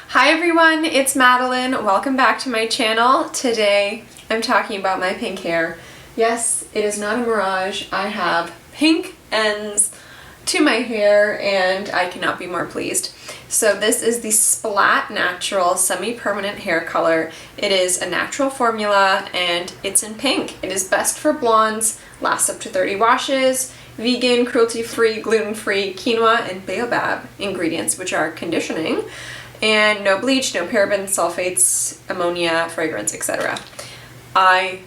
Hi everyone, it's Madeline. Welcome back to my channel. Today I'm talking about my pink hair. Yes, it is not a mirage. I have pink ends to my hair and I cannot be more pleased. So this is the SPLAT Natural Semi-Permanent Hair Color. It is a natural formula and it's in pink. It is best for blondes, lasts up to 30 washes, vegan, cruelty-free, gluten-free, quinoa, and baobab ingredients, which are conditioning, and no bleach, no parabens, sulfates, ammonia, fragrance, etc. I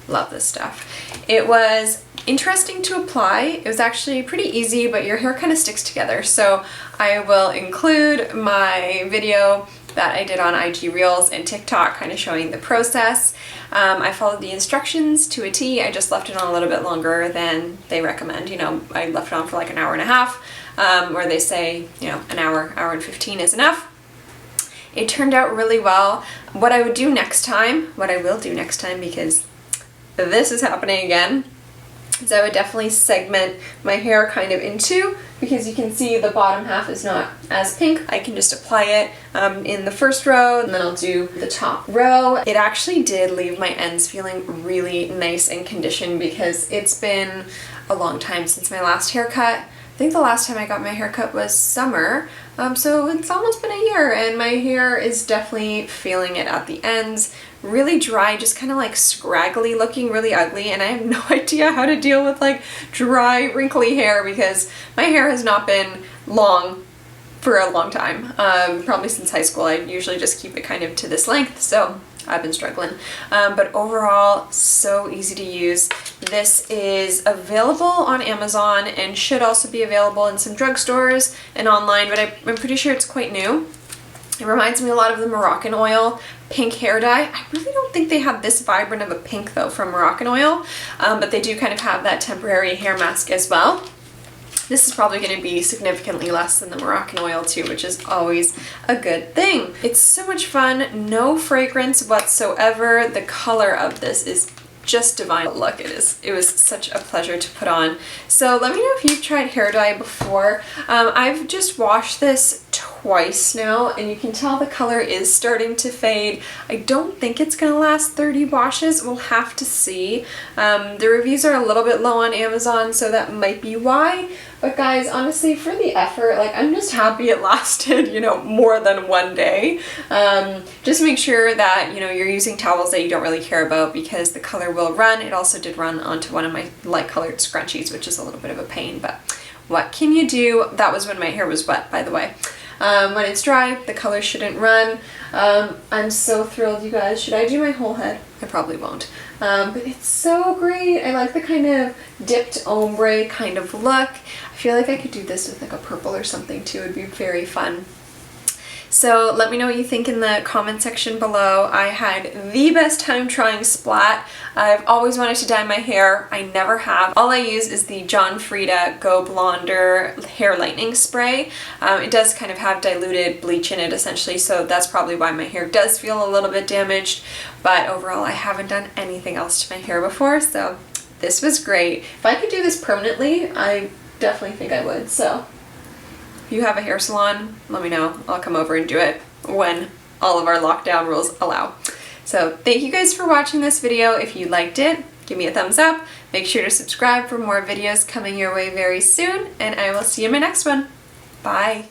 love this stuff. It was interesting to apply. It was actually pretty easy, but your hair kind of sticks together. So I will include my video that I did on IG Reels and TikTok kind of showing the process. I followed the instructions to a T. I just left it on a little bit longer than they recommend. You know, I left it on for like an hour and a half, where they say, you know, an hour and 15 is enough. It turned out really well. What I will do next time, because this is happening again, is I would definitely segment my hair kind of into, because you can see the bottom half is not as pink. I can just apply it in the first row and then I'll do the top row. It actually did leave my ends feeling really nice and conditioned because it's been a long time since my last haircut. I think the last time I got my haircut was summer, so it's almost been a year and my hair is definitely feeling it at the ends. Really dry, just kind of like scraggly looking, really ugly, and I have no idea how to deal with like dry, wrinkly hair because my hair has not been long for a long time. Probably since high school. I usually just keep it kind of to this length, so I've been struggling. But overall, so easy to use. This is available on Amazon and should also be available in some drugstores and online, but I'm pretty sure it's quite new. It reminds me a lot of the Moroccan Oil pink hair dye. I really don't think they have this vibrant of a pink though from Moroccan Oil, but they do kind of have that temporary hair mask as well. This is probably going to be significantly less than the Moroccan Oil too, which is always a good thing. It's so much fun, no fragrance whatsoever. The color of this is just divine. Look, it was such a pleasure to put on. So let me know if you've tried hair dye before. I've just washed this twice now and you can tell the color is starting to fade. I don't think it's gonna last 30 washes. We'll have to see. The reviews are a little bit low on Amazon, so that might be why. But guys, honestly, for the effort, like, I'm just happy it lasted, you know, more than one day. Just make sure that, you know, you're using towels that you don't really care about because the color will run. It also did run onto one of my light colored scrunchies, which is a little bit of a pain, but what can you do? That was when my hair was wet, by the way. When it's dry, the color shouldn't run. I'm so thrilled, you guys. Should I do my whole head? I probably won't. But it's so great. I like the kind of dipped ombre kind of look. I feel like I could do this with like a purple or something too. It would be very fun. So let me know what you think in the comment section below. I had the best time trying SPLAT. I've always wanted to dye my hair. I never have. All I use is the John Frieda Go Blonder Hair Lightening Spray. It does kind of have diluted bleach in it essentially, so that's probably why my hair does feel a little bit damaged. But overall, I haven't done anything else to my hair before, so this was great. If I could do this permanently, I definitely think I would, so. If you have a hair salon, let me know. I'll come over and do it when all of our lockdown rules allow. So thank you guys for watching this video. If you liked it, give me a thumbs up. Make sure to subscribe for more videos coming your way very soon, and I will see you in my next one. Bye.